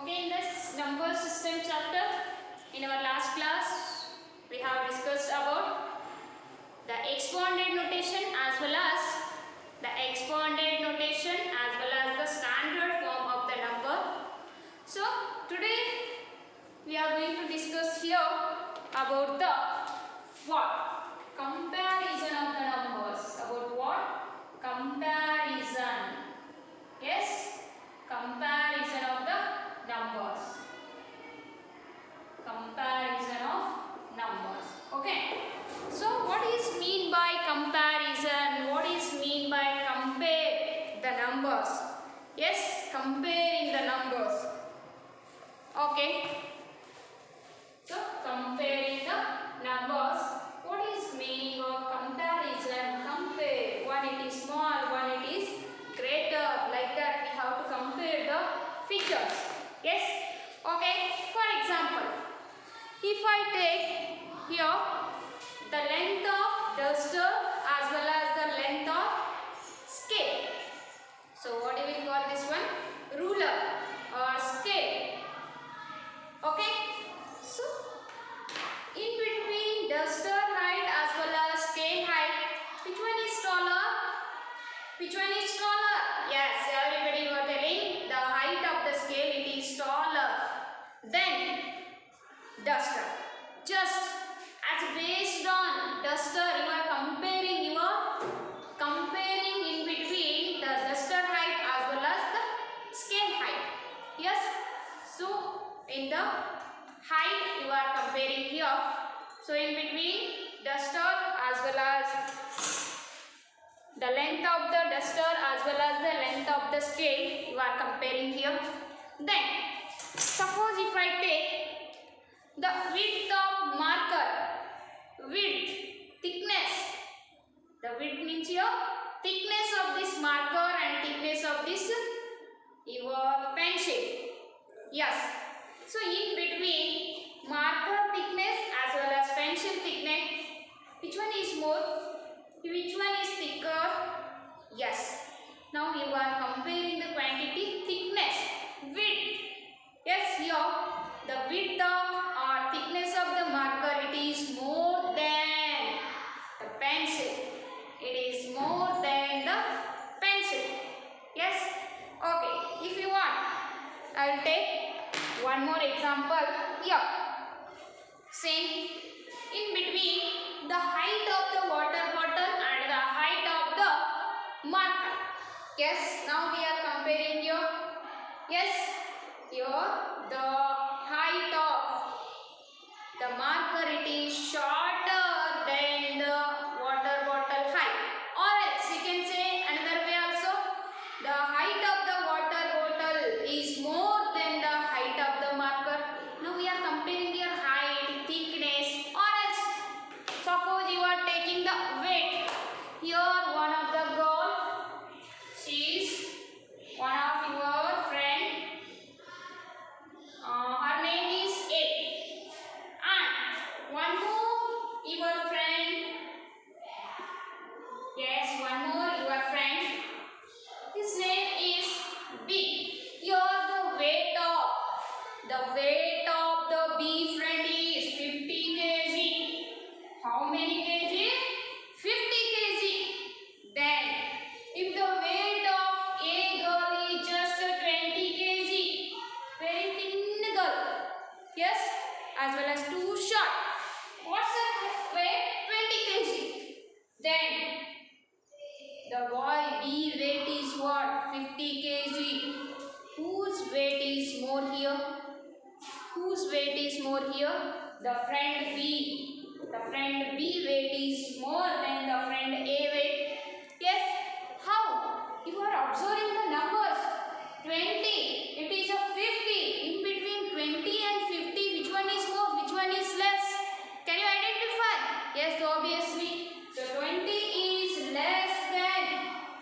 Okay, in this number system chapter, in our last class, we have discussed about the exponent notation as well as the standard form of the number. So, today we are going to discuss here about the comparison of the numbers. About what? Comparison. Yes, comparison of the numbers. Comparison of numbers. Okay. So what is mean by comparison? What is mean by compare the numbers? Yes, comparing the numbers. Okay. So comparing the numbers. What is meaning of comparison? Compare. One it is small, one it is greater. Like that we have to compare the figures. Yes. Okay. For example, if I take here the length of duster as well as the length of scale. So what do we call this one? Ruler or scale. Okay. So in between duster height as well as scale height, which one is taller? Which one is taller? Yes, everybody were telling the height of the scale it is taller than duster. Just as based on duster, you are comparing in between the duster height as well as the scale height. Yes. So in the height you are comparing here. So in between duster as well as the length of the duster as well as the length of the scale you are comparing here. Then suppose if I take the width of marker, thickness. The width means your thickness of this marker and thickness of this your pencil. Yes. So in between marker thickness as well as pencil thickness, which one is more? Which one is thicker? Yes. Now you are comparing the quantity thickness, width. Yes, here the width of or thickness of the marker it is more than the pencil. It is more than the pencil. Yes. Okay. If you want, I will take one more example here. Same. In between the height of the water bottle and the height of the marker. Yes. Now we are comparing here. Yes. Here the height of the marker it is shorter than the water bottle height, or else you can say another way also, the height of the water bottle is more than the height of the marker. Now we are comparing your height, thickness, or else suppose you are taking the weight. Here one of the girl, she is one of your friend. Her name is A, and one more your friend. Yes, one more your friend. His name is B. Here the weight of the B friend is 50 kg. How many kg? 50 kg. Then if the weight of A girl is just 20 kg, very thin girl. Yes, as well as too short. What's the weight? 20 kg. Then the boy B weight is what? 50 kg. Whose weight is more here? Whose weight is more here? The friend B. The friend B weight is more than the friend A weight. Yes. How? You are observing the numbers. 20. It is a 50. In between 20 and 50, which one is more? Which one is less? Can you identify? Yes, obviously. So 20 is less than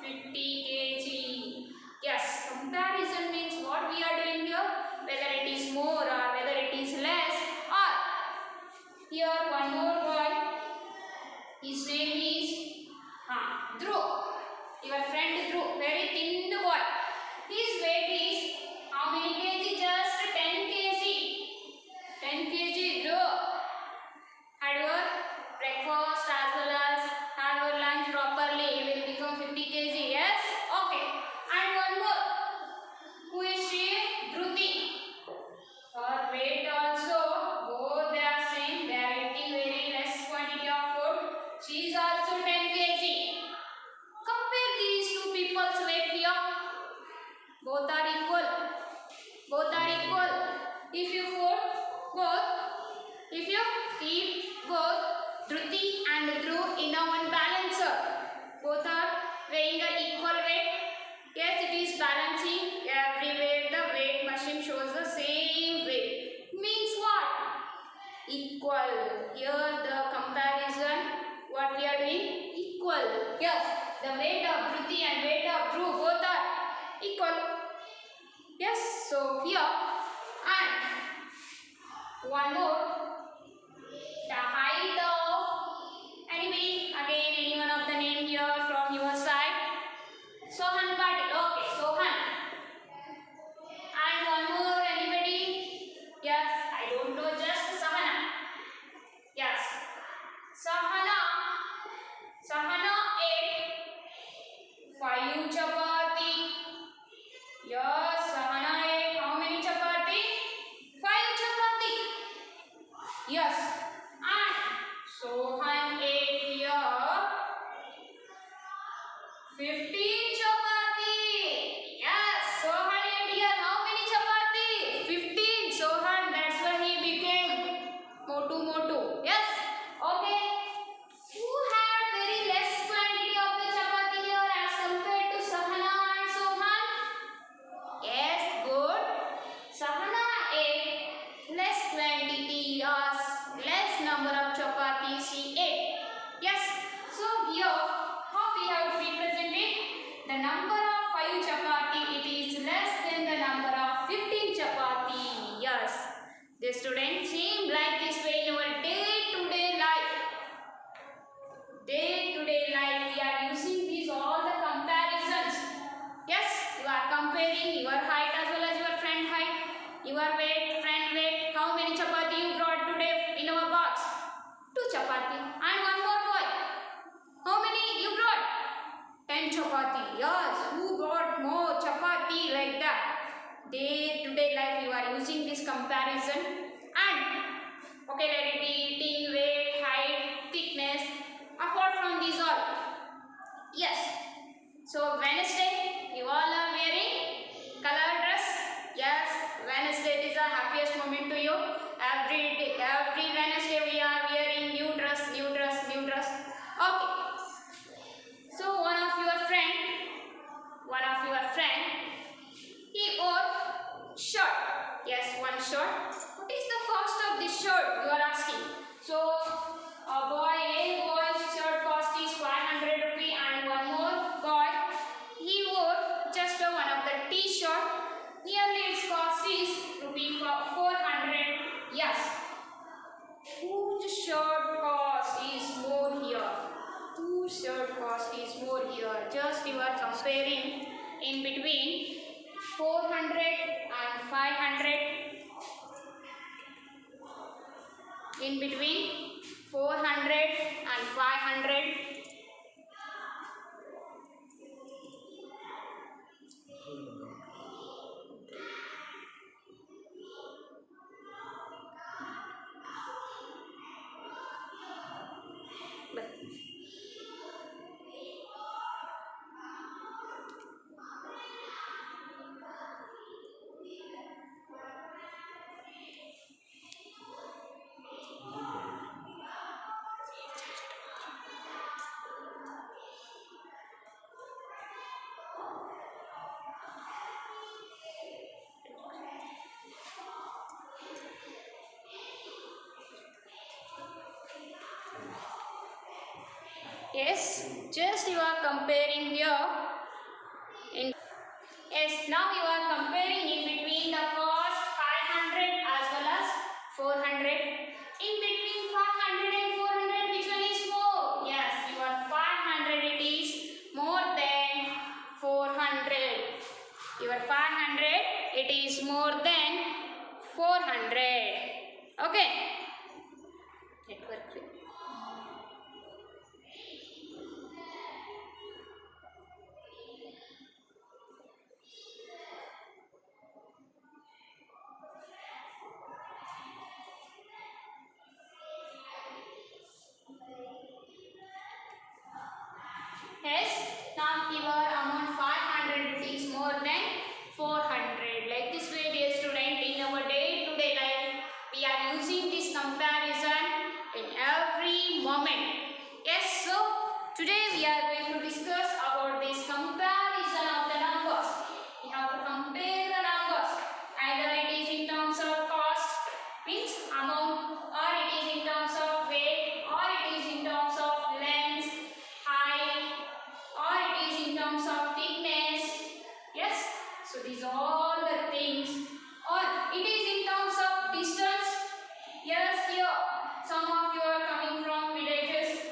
50 kg. Yes, comparison means what we are doing here, whether it is more or whether it is less. Or here one more boy, his name is Dhruv. Your friend Dhruv, very thin boy. His weight is how many kg? Just keep both Dhruti and Dhruv in a one balancer. Both are weighing an equal weight. Yes, it is balancing. Everywhere the weight machine shows the same weight. Means what? Equal. Here the comparison, what we are doing? Equal. Yes, the weight of Dhruti and weight of Dhruv both are equal. Yes, so here and one more. The height of anybody, again any one of the name here from your side. Sohan Patil. Okay, Sohan. And one more, anybody? Yes, I don't know, just Sahana. Yes, Sahana ate 5 chapati. Yes, Sahana ate how many chapati? 5 chapati. Yes, and Sohan ate here 15 chapati. Yes, Sohan ate here how many chapati? 15. Sohan, that's why he became Motu. Yes, okay. Who had very less quantity of the chapati here as compared to Sahana and Sohan? Yes, good. Sahana ate less quantity, yes, less number of chapatis she ate. Yes, so here how we have represented the number of 5 chapati, it is less than the number of 15 chapati. Yes, the students seem like this way in our day-to-day life. Day-to-day life we are using these all the comparisons. Yes, you are comparing your height as well as your friend height, your weight, friend weight. How many chapati you brought today in our box? 2 chapati. And one more boy. How many you brought? 10 chapati. Yes, who brought more chapati like that? Day-to-day life you are using this comparison. And okay, let it be eating, weight, height, thickness. Apart from these all. Yes. So Wednesday, you all are wearing color dress. Yes, Wednesday is the happiest moment to you. Every day, every Wednesday we are wearing new dress. Okay. So one of your friend, he wore shirt. Yes, one shirt. What is the cost of this shirt? You are asking. So a boy's shirt cost is 500 rupee, and one more boy, he wore just one of the t-shirt. Nearly its cost is rupee 400. Yes. Whose shirt cost is more here? Whose shirt cost is more here? Just you are comparing in between 400 and 500. In between 400 and 500. Yes, just you are comparing here. Yes, now you are comparing in between the cost 500 as well as 400. In between 500 and 400, which one is more? Yes, your 500 it is more than 400. Your 500 it is more than 400. Okay. Network. Yes, now your amount 500 rupees more than 400. Like this way, dear student, in our day-to-day life, we are using this comparison some of you are coming from villages.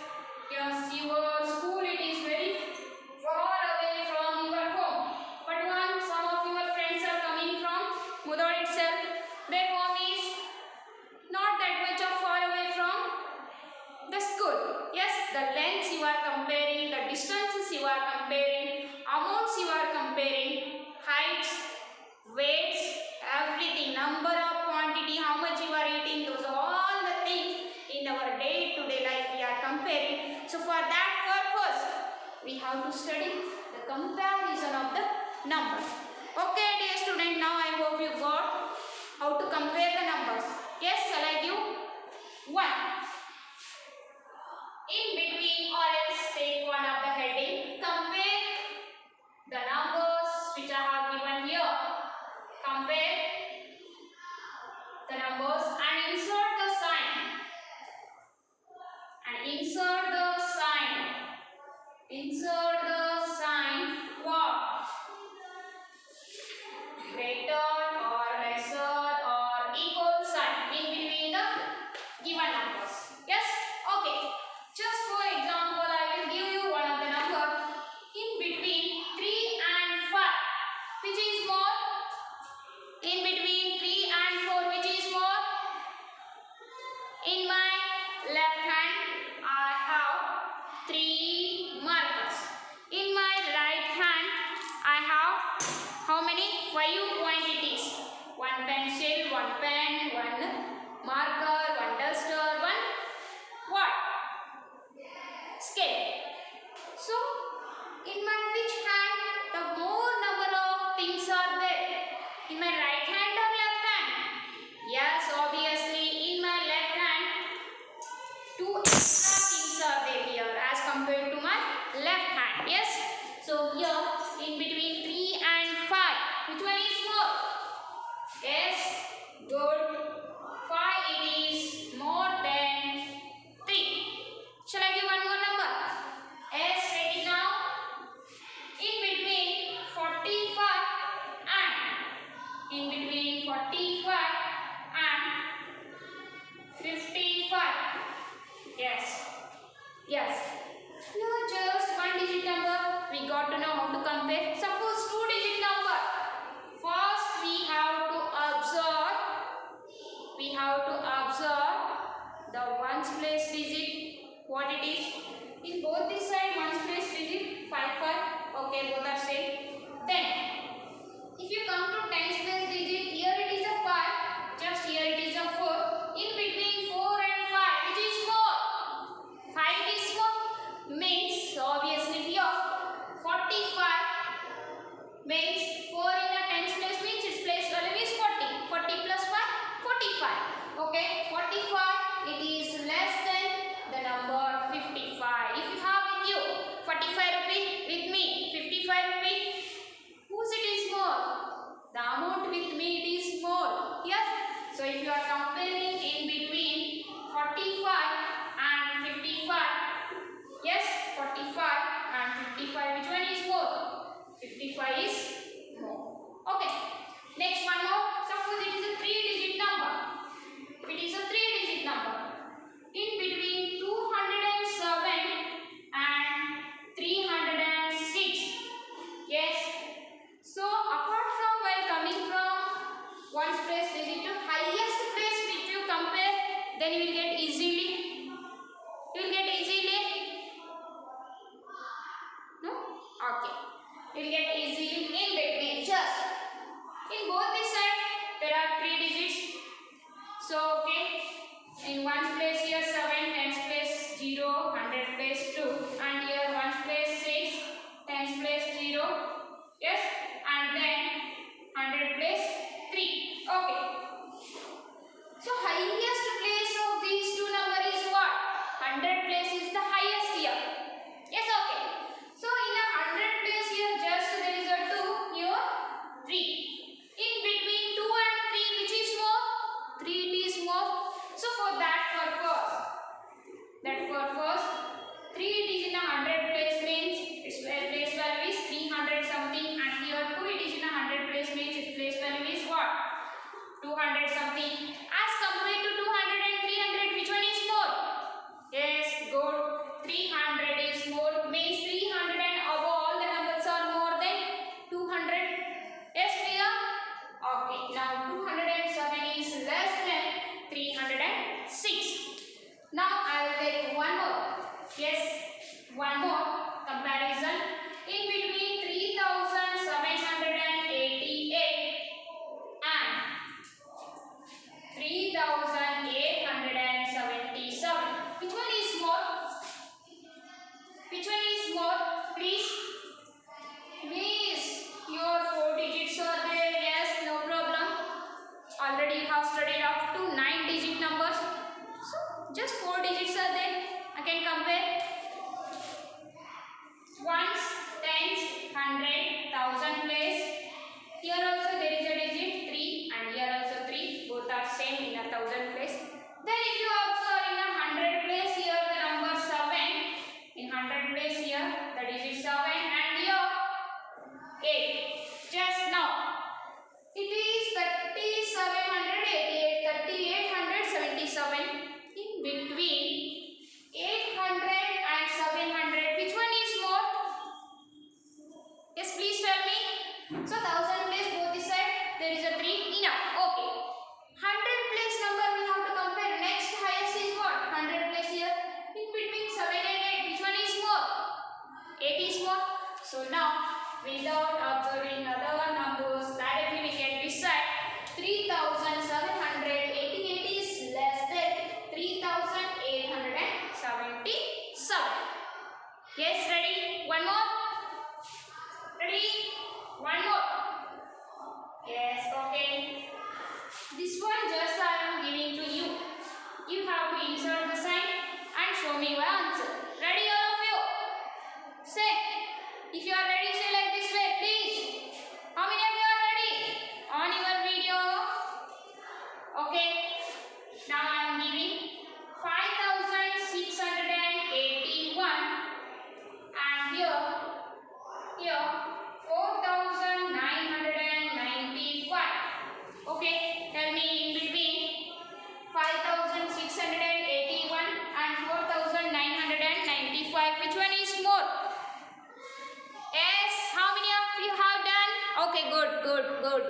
Yes, your school it is very far away from your home. But some of your friends are coming from Mudar itself. Their home is not that much of far away from the school. Yes, the lengths you are comparing, the distances you are comparing, amounts you are comparing, heights, weights, everything, number of quantity, how much you are eating, those are all the things in our day-to-day life we are comparing. So for that purpose, we have to study the comparison of the numbers. Okay, dear student, now I hope you got how to compare the numbers. Yes, shall I give one? In between, or else take one of the heading. Compare the numbers which I have given here. Compare the numbers and insert the sign. And insert the sign. Insert the sign what? Greater or lesser or equal sign in between the given numbers. Yes? Okay. Just for example, I will give you one of the number in between 3 and 5. Which is more? In between 3 and 4, which is more? In my left hand, I have 3 markers. In my right hand, I have how many? 5 quantities. One pencil, one pen, one marker, one duster, one what? Scale. So, in my which hand the more number of things are there? In my right hand or left hand? Yes, obviously in my left hand 2 extra things are there here as compared to my left hand. Yes. So here in between 3 and 5, which one is more? Yes, good. 5 it is more than 3. Shall I give one more number? Yes, ready now? In between 45 and in between 45 and 55. Yes. Yes. Here just one digit number. We got to know how to compare. Suppose 2 digit number. First we have to observe. We have to observe the ones place digit. What it is? In both this side ones place digit 5 5. Okay, both are same. Then if you come to tens place digit, here it is a 5. Just here it is a 4. In between 4 and 5, which is more? 5 is more. Means obviously here 45 means 4 in a tens place means its place value is 40. 40 plus 5, 45. Okay, 45 it is less than the number 55. If you have with you 45 rupee, with me 55 rupee, whose it is more? The amount with me it is more. Yes. So if you are comparing in between 45 and 55, yes, 45 and 55, which one is more? 55 is more. Okay. Next one more. Suppose it is a 3-digit number. If it is a 3-digit number, in between 207 and 306. Yes. So apart from while coming from ones place digit to highest place which you compare, then you will get easily. You will get easily. No? Okay. You will get easily in between. Just in both the side there are 3 digits. So okay. In ones place here 7, tens place 0, 100 place 2, and here ones place 6, tens place 0. Yes, and then 100 place 3. Okay. So highest place of these two number is what? 100 place is the highest here. Yes, okay. So in a 100 place here just there is a 2, here 3. In between 2 and 3, which is more? 3 it is more. So for that purpose, 3 it is in a 100 place means its place value is 300 something, and here 2 it is in a 100 place means its place value is what? 200 3,877. Which one is more? Which one is more? Please. Miss, your 4 digits are there. Yes, no problem. Already have studied up to 9 digit numbers. So just 4 digits are there. I can compare. Ones, tens, hundred, thousand place. Here also there is a digit 3 and here also 3. Both are same in a thousand place. Then if you observe in a hundred place, here the number 7. In hundred place here the digit 7 and here 8. Just now it is 3788, 3877. In between 800 and 700, which one is more? Yes, please tell me. So 1000 place both the side there is a 3 enough. Okay. 100 place number we have to compare. Next highest is what? 100 place here. In between 7 and 8, which one is more? 8 is more. So now without observing other numbers, directly we can decide 3788 is less than 3877. Yes, ready? One more. Ready? One more. Yes, okay. This one just I am giving to you. You have to insert the sign and show me your answer. Ready all of you? Say. If you are ready, say like this way, please. How many of you are ready? On your video. Okay. Now I am giving 5681 and here 4995. Okay. Tell me in between 5681 and 4995. Which one is more? Yes, how many of you have done? Okay, good.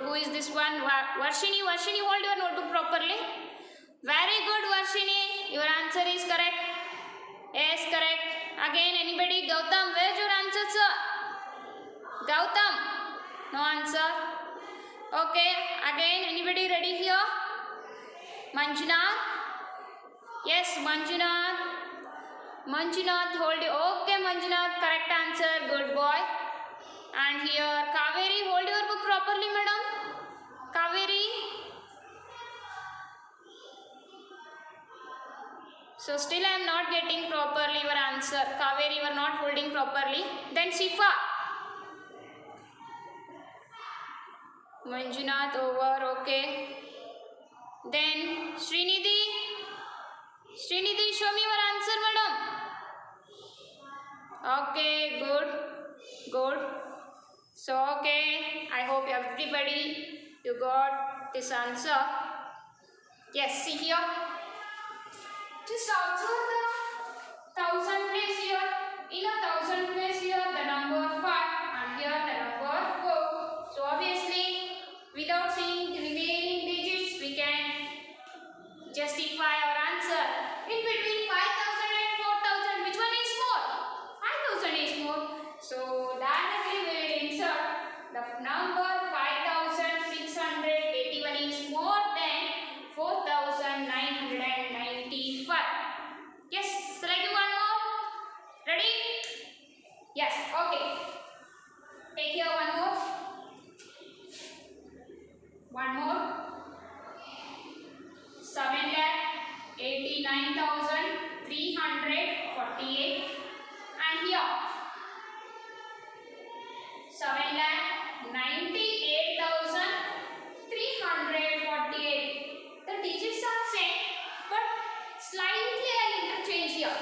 Who is this one? Varshini, hold your notebook properly. Very good, Varshini. Your answer is correct. Yes, correct. Again, anybody? Gautam, where's your answer, sir? Gautam, no answer. Okay, again, anybody ready here? Manjunath? Yes, Manjunath, hold it. Okay, Manjunath, correct answer. Good boy. And here, Kaveri, hold your book properly, madam. Kaveri. So still I am not getting properly your answer. Kaveri, you are not holding properly. Then Shifa. Manjunath over, okay. Then Srinidhi. Srinidhi, show me your answer, madam. Okay, good. So okay, I hope everybody you got this answer. Yes, see here. Just observe the 1000 place here. In a 1000 place here, the number 5 and here the number 4. So obviously, without seeing the remaining digits, we can justify our answer. In between 5000 and 4000, which one is more? 5000 is more. So directly we will insert the number 5681 is more than 4995. Yes, shall I do one more? Ready? Yes, okay. Take here one more. One more. 7,89,348 and here 7,98,348. The digits are same but slightly I'll interchange here.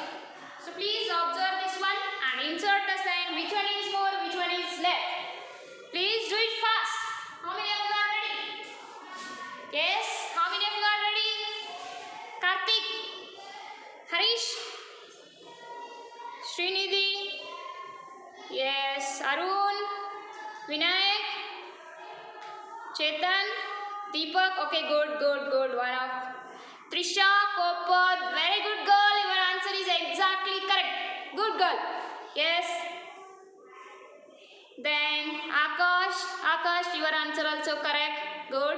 So please observe this one and insert the sign. Which one is more, which one is less. Please do it fast. How many of you are ready? Yes, how many of you are ready? Karthik, Harish, Srinidhi, yes, Arun, Vinayak, Chetan, Deepak. Okay, good. One of Trisha, Kopad, very good girl. Your answer is exactly correct. Good girl. Yes. Then Akash, your answer also correct. Good.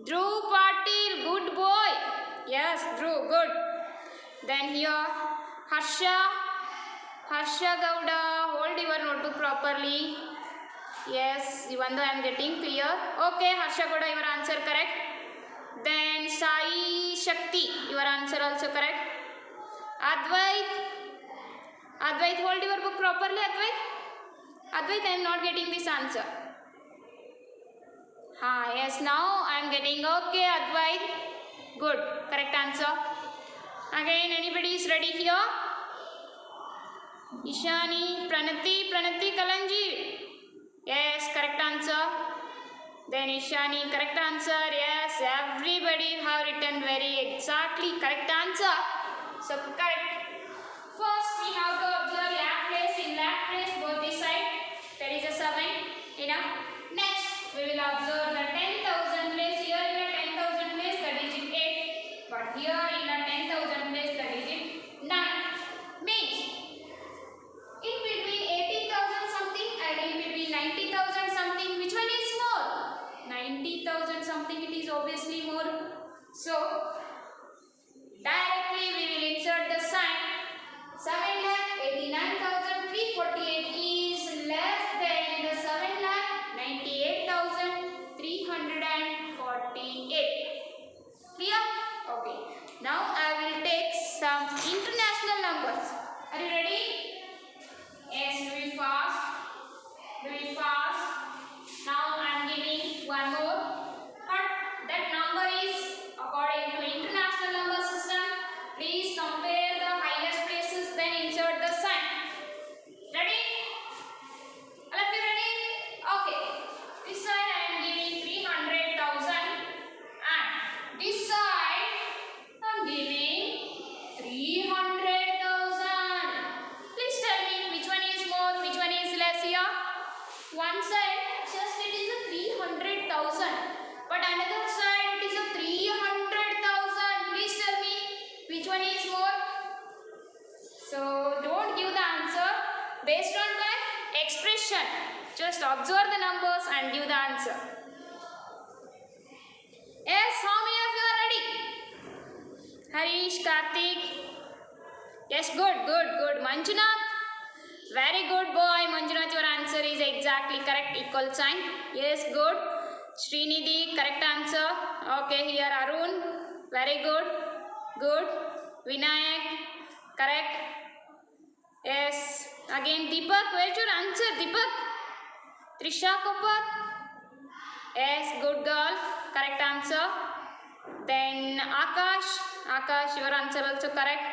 Dhruv Patil, good boy. Yes, Dhruv, good. Then here, Harsha Gowda, hold your notebook properly. Yes, even though I am getting clear. Okay, Harsha Gowda, your answer correct. Then Sai Shakti, your answer also correct. Advait, hold your book properly, Advait. Advait, I am not getting this answer. Yes, now I am getting. Okay, Advait. Good, correct answer. Again, anybody is ready here? Ishani, Pranati Kalanji. Yes, correct answer. Then Ishani, correct answer. Yes, everybody have written very exactly correct answer. So correct. First, we have to observe lap place. In lap place, both this side, there is a 7. Enough. Next, we will observe the 10,000 place. Here in a 10,000 place, the digit 8. But here in a 10,000 place, the digit 9. Means, in between 80,000 something and in between 90,000 something, which one is more? 90,000 something, it is obviously more. So, directly we will insert the sign. 7,89,348 is less than the 7,98,348. Clear? Okay. Now I will take some international numbers. Are you ready? Yes, do it fast. Now I am giving one more. But that number is according to international number system. Please compare the highest places, then insert the sign. Ready? All of you ready? Okay. This side I am giving 300,000 and this side I am giving 300,000. Please tell me which one is more, which one is less here. One side just it is a 300,000, but another side it is a 300,000. Please tell me which one is more. So don't give the answer based on my expression. Just observe the numbers and give the answer. Yes, how many of you are ready? Harish, Karthik. Yes, good. Manjunath. Very good boy, Manjunath. Your answer is exactly correct. Equal sign. Yes, good. Srinidhi, correct answer. Okay, here Arun. Very good. Vinayak, correct. Yes. Again Deepak. Where's your answer, Deepak? Trisha Kopar. Yes, good girl. Correct answer. Then Akash, your answer also correct.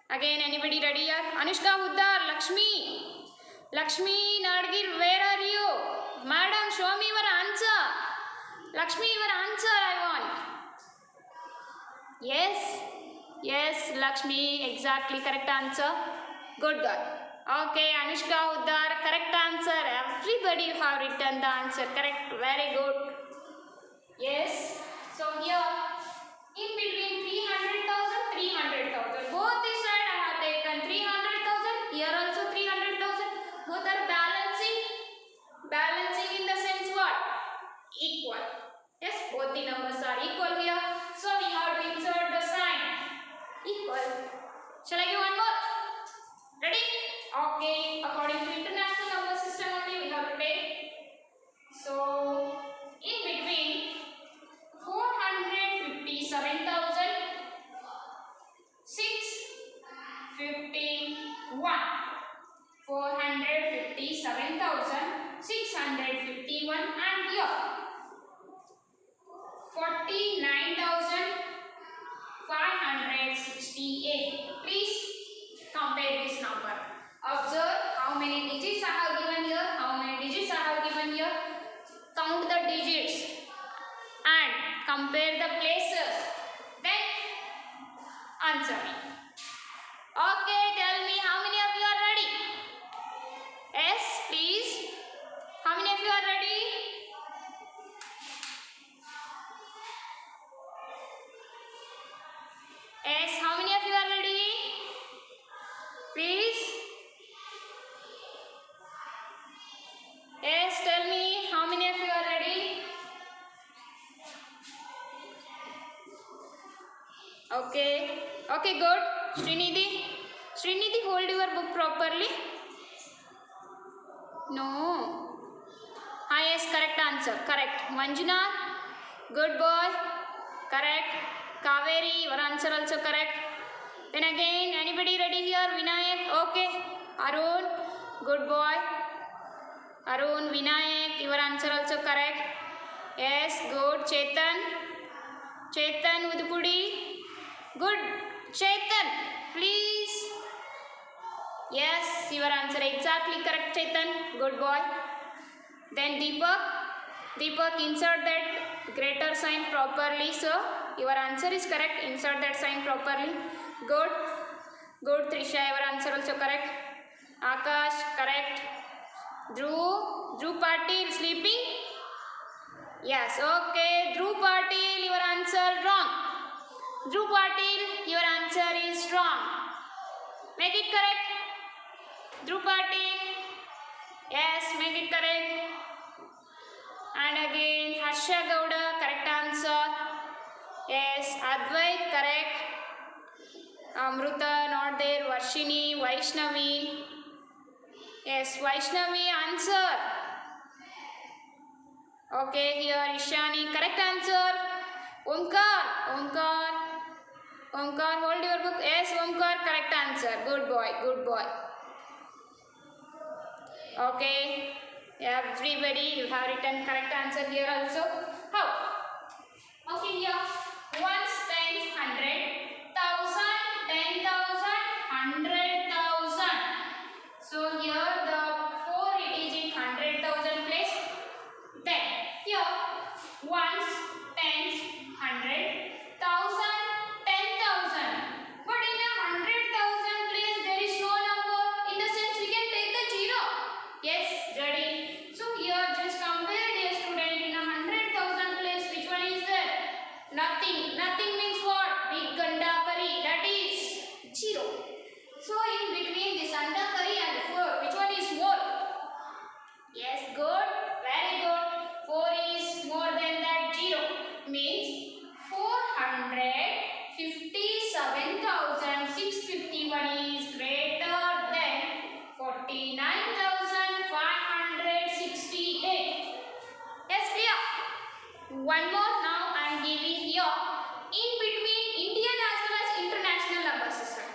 Again, anybody ready here? Anushka Huddar, Lakshmi Nadgir, where are you? Madam, show me your answer. Lakshmi, your answer I want. Yes, Lakshmi, exactly correct answer. Good girl. Okay, Anushka Huddar, correct answer. Everybody have written the answer correct. Very good. Yes. So here, in between 300,000, both this side I have taken 300,000. Here also 300,000. Both are balancing. Balancing in the sense what? Equal. Yes, both the numbers are equal here. So we have to insert the sign equal. Shall I give one more? Ready? Okay. According to international number system only we have to take. So in between 457,651. 457,651 and here 49,568. Please compare this number. Observe how many digits I have given here, how many digits I have given here. Count the digits and compare the places. Then answer me. Okay, tell me how many of you are ready? Yes, please. How many of you are ready? Yes, how many of you are ready? Please. Yes, tell me how many of you are ready? Okay. Okay, good. Srinidhi. Srinidhi, hold your book properly. No. Ah, yes, correct answer. Correct. Manjunath. Good boy. Correct. Kaveri, your answer also correct. Then again, anybody ready here? Vinayak. Okay. Arun. Good boy. Arun, Vinayak, your answer also correct. Yes, good. Chetan. Chetan Udupudi. Good. Chetan, please. Yes, your answer exactly correct, Chetan. Good boy. Then Deepak. Deepak, insert that greater sign properly. So, your answer is correct. Insert that sign properly. Good. Good, Trisha, your answer also correct. Akash, correct. Dhruv Patil, sleeping? Yes, okay. Dhruv Patil, your answer wrong. Dhruv Patil, your answer is wrong. Make it correct. Dhruv Patil. Yes, make it correct. And again, Harsha Gowda, correct answer. Yes, Advait, correct. Amruta, not there. Varshini, Vaishnavi. Yes, Vaishnavi, answer. Okay, here Ishani, correct answer. Omkar, hold your book. Yes, Omkar, correct answer. Good boy, good boy. Okay, everybody, you have written correct answer here also. How? Okay, here, ones, tens, 100, 1000, 10,000, 100,000. So here the 4 it is in 100,000 place. Then here ones, tens, 100, 1000, 10,000. But in a 100,000 place there is no number. In the sense we can take the zero. Yes, ready. So here just compare, dear student, in a 100,000 place which one is there? Nothing. Nothing means what? Big Gandakari, that is zero. So in between this Andakari and 4, which one is more? Yes, good. Very good. 4 is more than that 0. Means 457,651 is greater than 49,568. Yes, clear? One more now I am giving here in between Indian as well as international number system.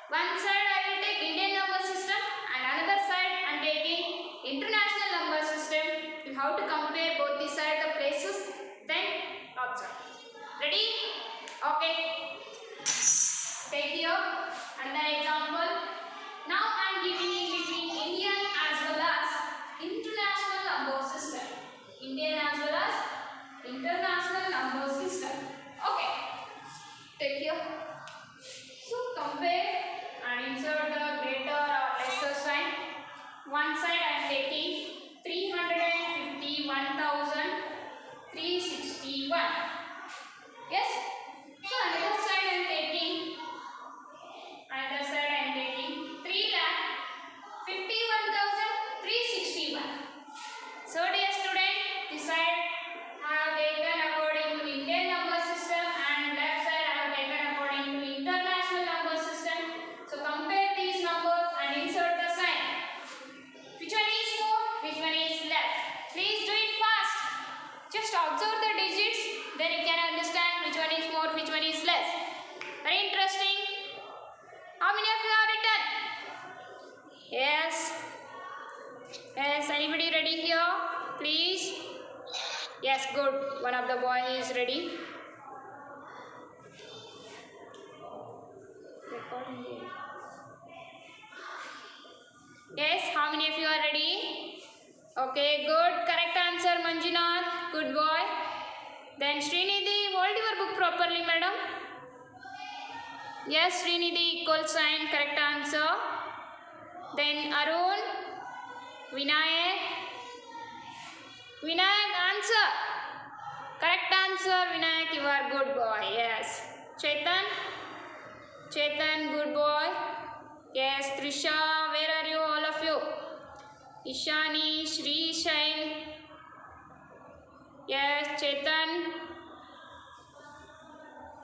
One side I will take Indian number system and another side I am taking international number system. You have to compare both the side the places, then observe. Ready? Okay. Take here another example. Now I am giving in between Indian as well as international number system. Indian as well as international number system. Okay. Take here. So compare and insert the greater or lesser sign. One side I am taking 351,361. Yes. So another side I am taking 3,51,361. So dear student, this side I have taken according to Indian number system and left side I have taken according to international number system. So compare these numbers and insert the sign. Which one is more? Which one is less? Please do it fast. Just observe the digits, then you can understand which one is more, which one is less. Very interesting. How many of you have written? Yes. Yes, anybody ready here? Please. Yes, good. One of the boy is ready. Yes, how many of you are ready? Okay, good. Correct answer, Manjunath. Good boy. Then Srinidhi, hold your book properly, madam. Yes, Srinidhi, equal sign, correct answer. Then Arun, Vinayak. Vinayak, answer. Correct answer, Vinayak, you are good boy. Yes. Chetan, good boy. Yes, Trisha, where are you, all of you? Ishani, Shri, Shail. Yes, Chetan.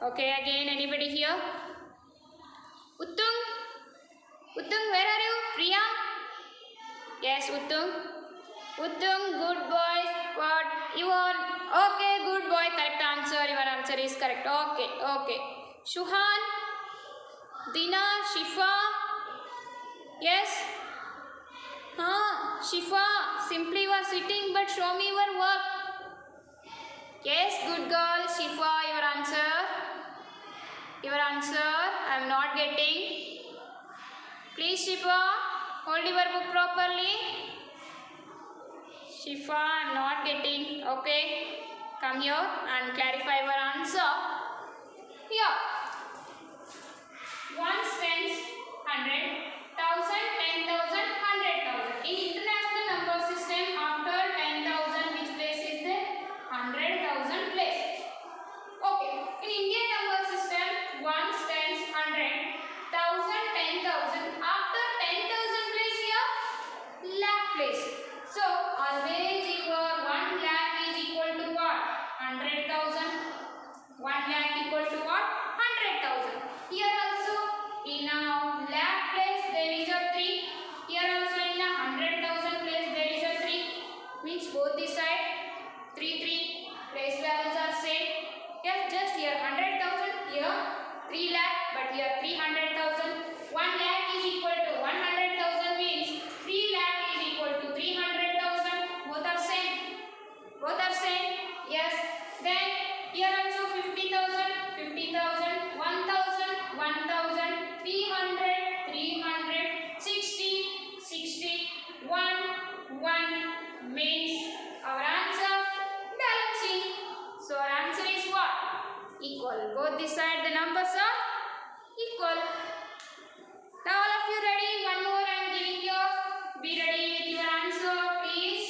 Okay, again, anybody here? Uttung? Uttung, where are you? Priya? Yes, Uttung. Uttung, good boy. What? You are? Okay, good boy. Correct answer. Your answer is correct. Okay, okay. Shuhan? Dina? Shifa? Yes? Shifa, simply you are sitting but show me your work. Yes, good girl. Shifa, your answer. Your answer, I am not getting. Please, Shifa, hold your book properly. Shifa, I am not getting. Okay, come here and clarify your answer. Here, ones, tens, 100, 1000, 10,000, 100,000. In international number system, after 10,000, which place is there? 100,000 place. Okay. In Indian number system, ones, tens, 100, 1000, 10,000. After 10,000 place here, lakh place. So always your 1 lakh is equal to what? 100,000. 1 lakh equal to what? 100,000. Here also in a lakh place there is a 3. Here also in a 100,000 place there is a 3. Means both the side 3 place values are same. Yes, just here 100,000, here 3 lakh, but here 300,000. 1 lakh is equal to 100,000 means 3 lakh is equal to 300,000. Both are same. Both are same. Yes. Then here also 50,000, 50,000, 1,000, 1,000, 300, 300, 60, 60, 1, 1 means our answer balancing. So our answer is what? Equal. Both the side the numbers are equal. Now all of you ready? One more I am giving you. Be ready with your answer, please.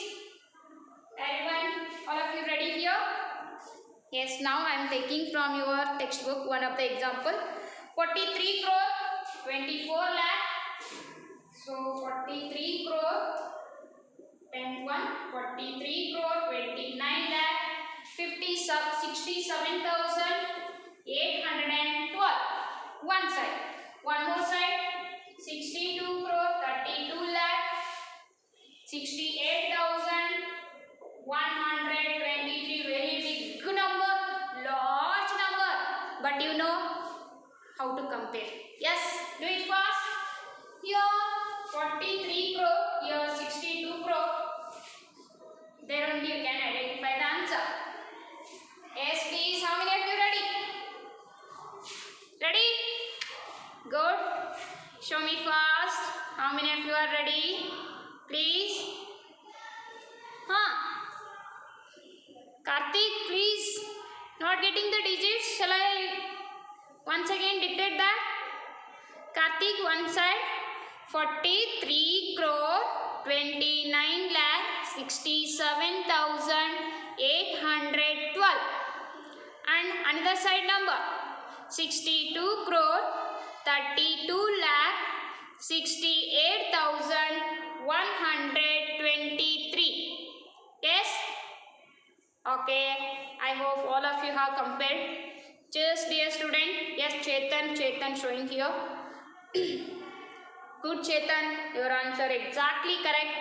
Everyone, all of you ready here? Yes, now I am taking from your textbook one of the example. 43 crore, 24 lakh. So 43 crore, 10 1, 43 crore, 29 lakh, 67,812. One side. One more side. 62 crore, 32 lakh, 68,123. Very big number, large number. But you know how to compare. Yes, do it fast. Here 43 crore, here 62 crore. There only you can identify the answer. Yes, please. How many of you ready? Ready? Good. Show me fast. How many of you are ready? Please. Karthik, please. Not getting the digits. Shall I once again dictate that? Karthik, one side. 43 crore, 29 lakh, 67,812. And another side number. 62 crore, 32 lakh, 68,123. Yes? Okay. I hope all of you have compared. Just dear student. Yes, Chetan showing here. Good Chetan, your answer exactly correct.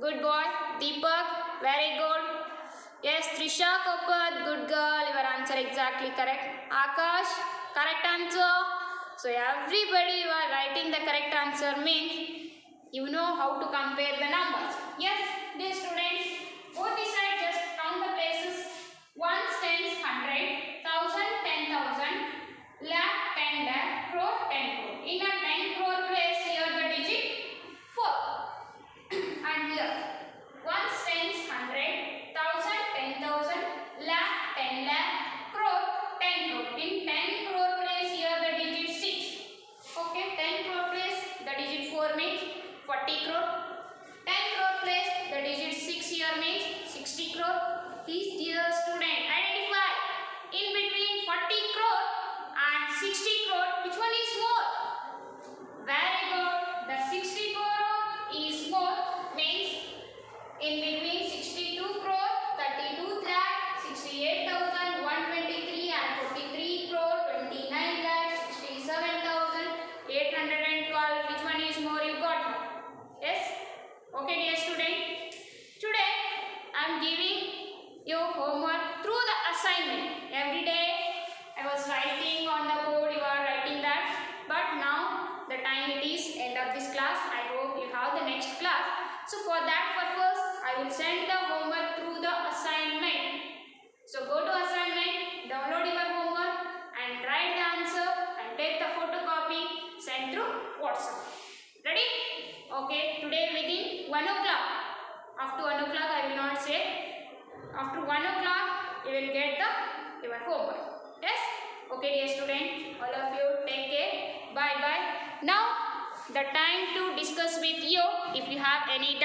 Good boy. Deepak, very good. Yes, Trisha Kopat, good girl, your answer exactly correct. Akash, correct answer. So everybody you are writing the correct answer means you know how to compare the numbers. Yes, dear students, both the sides just count the places. Ones, tens, 100, 1,000, 10,000, lakh, 10 lakh, crore, 10 crore. In a 10 crore place, here the digit 4. And here, ones, tens, 100, 1,000, 10,000, lakh, 10 lakh, crore, 10 crore. In 10 crore place, here the digit 6. Okay, 10 crore place, the digit 4 means 40 crore. 10 crore place, the digit 6 here means 60 crore. Please, dear student, identify in between 40 crore and 60 crore, which one is more? Very good. The 60 crore is more, means in between 62 crore, 32 lakh, 68,123 and 43 crore, So for that purpose, I will send the homework through the assignment. So go to assignment, download your homework and write the answer and take the photocopy, send through WhatsApp. Ready? Okay, today within 1 o'clock. After 1 o'clock I will not say. After 1 o'clock you will get your homework. Yes? Okay dear student, all of you take care. Bye bye. Now the time to discuss with you. If you have any doubt